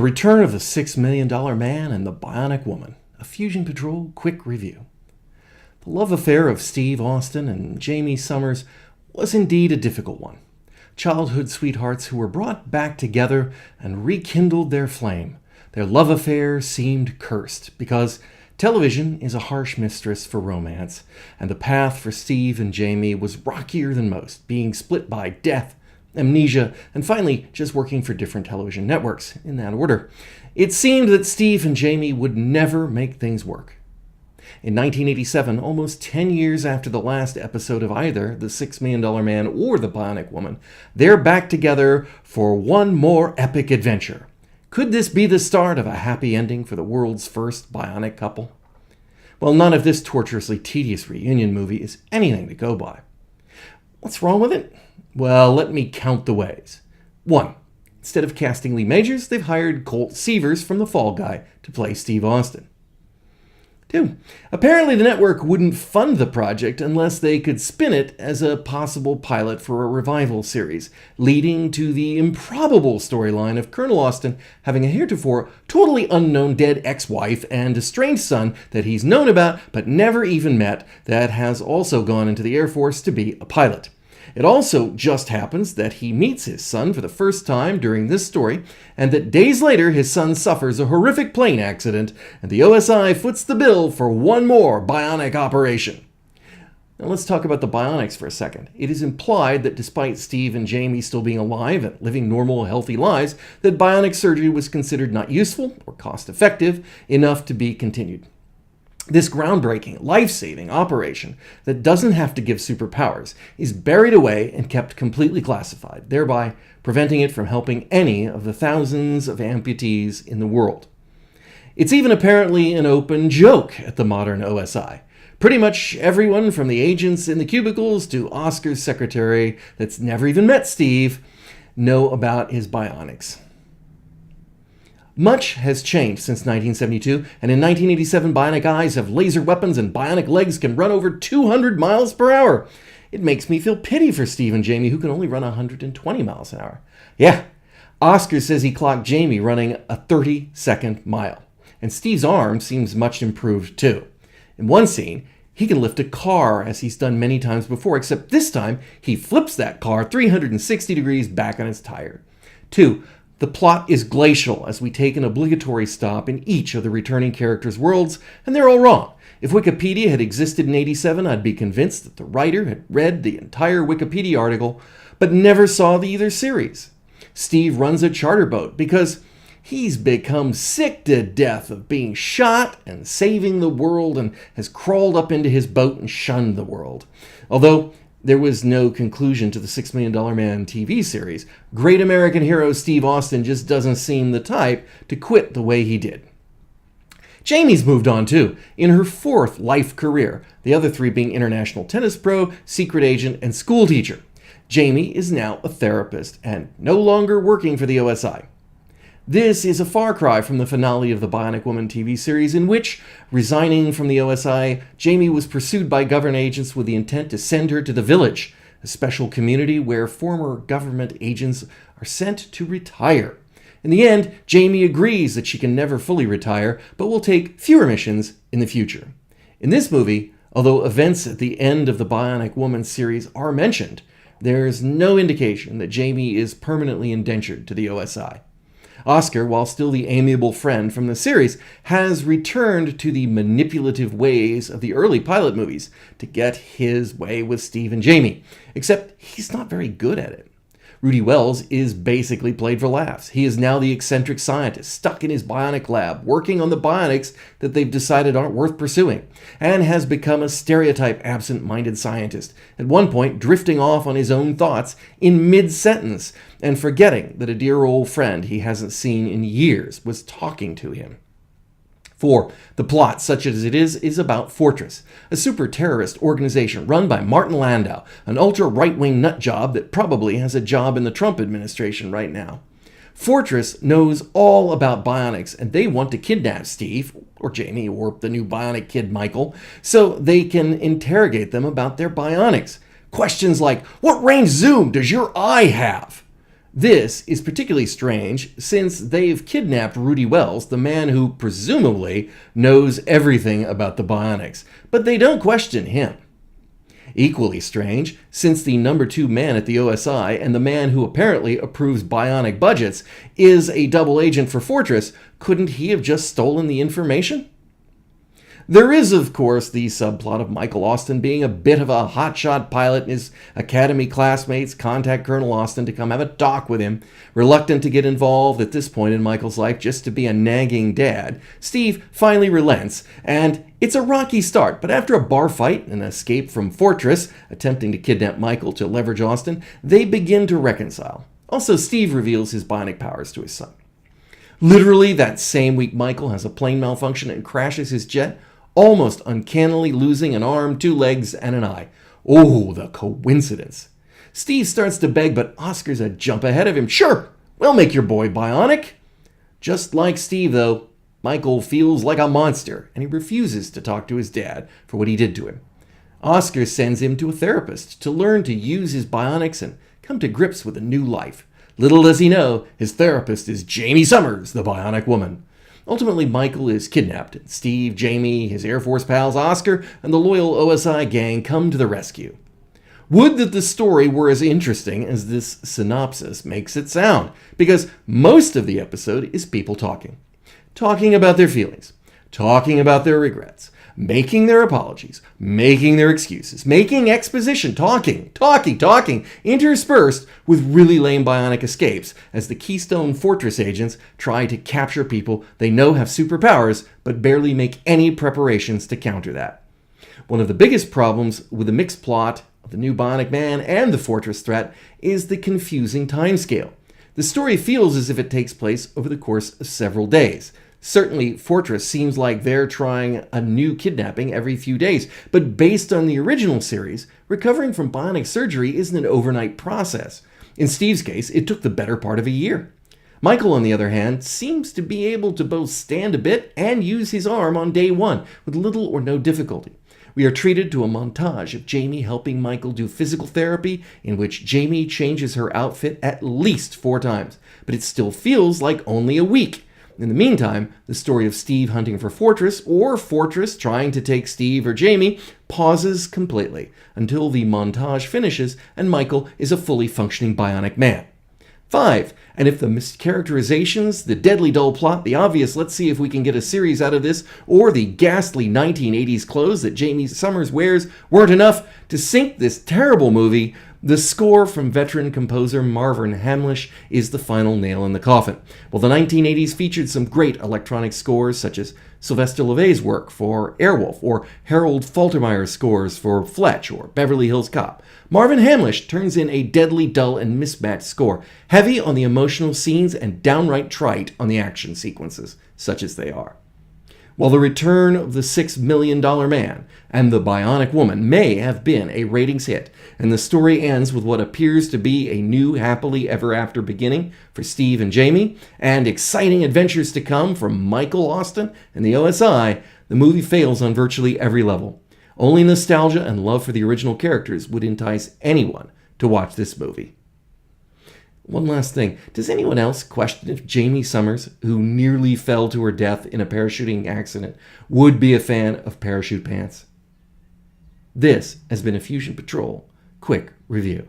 return of the $6 million man and the Bionic Woman. A Fusion Patrol quick review. The love affair of Steve Austin and Jamie Summers was indeed a difficult one. Childhood sweethearts who were brought back together and rekindled their flame. Their love affair seemed cursed because television is a harsh mistress for romance, and the path for Steve and Jamie was rockier than most, being split by death, amnesia, and finally just working for different television networks, in that order. It seemed that Steve and Jamie would never make things work. In 1987, almost 10 years after the last episode of either The $6 Million Man or The Bionic Woman, they're back together for one more epic adventure. Could this be the start of a happy ending for the world's first bionic couple? Well, none of this torturously tedious reunion movie is anything to go by. What's wrong with it? Well, let me count the ways. 1. Instead of casting Lee Majors, they've hired Colt Seavers from The Fall Guy to play Steve Austin. 2. Apparently the network wouldn't fund the project unless they could spin it as a possible pilot for a revival series, leading to the improbable storyline of Colonel Austin having a heretofore totally unknown dead ex-wife and estranged son that he's known about but never even met that has also gone into the Air Force to be a pilot. It also just happens that he meets his son for the first time during this story, and that days later his son suffers a horrific plane accident, and the OSI foots the bill for one more bionic operation. Now let's talk about the Bionics for a second. It is implied that despite Steve and Jamie still being alive and living normal, healthy lives, that bionic surgery was considered not useful or cost-effective enough to be continued. This groundbreaking, life-saving operation that doesn't have to give superpowers is buried away and kept completely classified, thereby preventing it from helping any of the thousands of amputees in the world. It's even apparently an open joke at the modern OSI. Pretty much everyone from the agents in the cubicles to Oscar's secretary that's never even met Steve know about his bionics. Much has changed since 1972, and in 1987, bionic eyes have laser weapons and bionic legs can run over 200 miles per hour. It makes me feel pity for Steve and Jamie, who can only run 120 miles an hour. Yeah, Oscar says he clocked Jamie running a 30-second mile, and Steve's arm seems much improved too. In one scene, he can lift a car as he's done many times before, except this time he flips that car 360 degrees back on its tire. 2. The plot is glacial as we take an obligatory stop in each of the returning characters' worlds, and they're all wrong. If Wikipedia had existed in 87, I'd be convinced that the writer had read the entire Wikipedia article, but never saw either series. Steve runs a charter boat because he's become sick to death of being shot and saving the world and has crawled up into his boat and shunned the world. Although there was no conclusion to the $6 Million Man TV series, great American hero Steve Austin just doesn't seem the type to quit the way he did. Jamie's moved on too, in her 4th life career, the other 3 being international tennis pro, secret agent, and school teacher. Jamie is now a therapist and no longer working for the OSI. This is a far cry from the finale of the Bionic Woman TV series, in which, resigning from the OSI, Jamie was pursued by government agents with the intent to send her to the Village, a special community where former government agents are sent to retire. In the end, Jamie agrees that she can never fully retire, but will take fewer missions in the future. In this movie, although events at the end of the Bionic Woman series are mentioned, there's no indication that Jamie is permanently indentured to the OSI. Oscar, while still the amiable friend from the series, has returned to the manipulative ways of the early pilot movies to get his way with Steve and Jamie, except he's not very good at it. Rudy Wells is basically played for laughs. He is now the eccentric scientist stuck in his bionic lab, working on the bionics that they've decided aren't worth pursuing, and has become a stereotype absent-minded scientist, at one point drifting off on his own thoughts in mid-sentence and forgetting that a dear old friend he hasn't seen in years was talking to him. 4. The plot, such as it is about Fortress, a super-terrorist organization run by Martin Landau, an ultra-right-wing nutjob that probably has a job in the Trump administration right now. Fortress knows all about bionics, and they want to kidnap Steve, or Jamie, or the new bionic kid Michael, so they can interrogate them about their bionics. Questions like, what range zoom does your eye have? This is particularly strange since they've kidnapped Rudy Wells, the man who presumably knows everything about the Bionics, but they don't question him. Equally strange, since the number 2 man at the OSI and the man who apparently approves bionic budgets is a double agent for Fortress, couldn't he have just stolen the information? There is, of course, the subplot of Michael Austin being a bit of a hotshot pilot and his academy classmates contact Colonel Austin to come have a talk with him. Reluctant to get involved at this point in Michael's life just to be a nagging dad, Steve finally relents, and it's a rocky start, but after a bar fight and an escape from Fortress, attempting to kidnap Michael to leverage Austin, they begin to reconcile. Also, Steve reveals his bionic powers to his son. Literally, that same week, Michael has a plane malfunction and crashes his jet, almost uncannily losing an arm, 2 legs, and an eye. Oh, the coincidence. Steve starts to beg, but Oscar's a jump ahead of him. Sure, we'll make your boy bionic. Just like Steve, though, Michael feels like a monster, and he refuses to talk to his dad for what he did to him. Oscar sends him to a therapist to learn to use his bionics and come to grips with a new life. Little does he know, his therapist is Jamie Summers, the Bionic Woman. Ultimately, Michael is kidnapped, and Steve, Jamie, his Air Force pals Oscar, and the loyal OSI gang come to the rescue. Would that the story were as interesting as this synopsis makes it sound, because most of the episode is people talking. Talking about their feelings, talking about their regrets, making their apologies, making their excuses, making exposition, talking, interspersed with really lame bionic escapes as the Keystone Fortress agents try to capture people they know have superpowers but barely make any preparations to counter that. One of the biggest problems with the mixed plot of the new Bionic Man and the Fortress threat is the confusing timescale. The story feels as if it takes place over the course of several days. Certainly, Fortress seems like they're trying a new kidnapping every few days, but based on the original series, recovering from bionic surgery isn't an overnight process. In Steve's case, it took the better part of a year. Michael, on the other hand, seems to be able to both stand a bit and use his arm on day 1 with little or no difficulty. We are treated to a montage of Jamie helping Michael do physical therapy in which Jamie changes her outfit at least 4 times, but it still feels like only a week. In the meantime, the story of Steve hunting for Fortress, or Fortress trying to take Steve or Jamie, pauses completely until the montage finishes and Michael is a fully functioning bionic man. 5. And if the mischaracterizations, the deadly dull plot, the obvious let's see if we can get a series out of this, or the ghastly 1980s clothes that Jamie Summers wears weren't enough to sink this terrible movie, the score from veteran composer Marvin Hamlisch is the final nail in the coffin. While the 1980s featured some great electronic scores such as Sylvester LeVay's work for Airwolf or Harold Faltermeyer's scores for Fletch or Beverly Hills Cop, Marvin Hamlisch turns in a deadly dull and mismatched score, heavy on the emotional scenes and downright trite on the action sequences, such as they are. While The Return of the $6 Million Man and The Bionic Woman may have been a ratings hit, and the story ends with what appears to be a new happily ever after beginning for Steve and Jamie, and exciting adventures to come from Michael Austin and the OSI, the movie fails on virtually every level. Only nostalgia and love for the original characters would entice anyone to watch this movie. One last thing. Does anyone else question if Jamie Summers, who nearly fell to her death in a parachuting accident, would be a fan of parachute pants? This has been a Fusion Patrol Quick Review.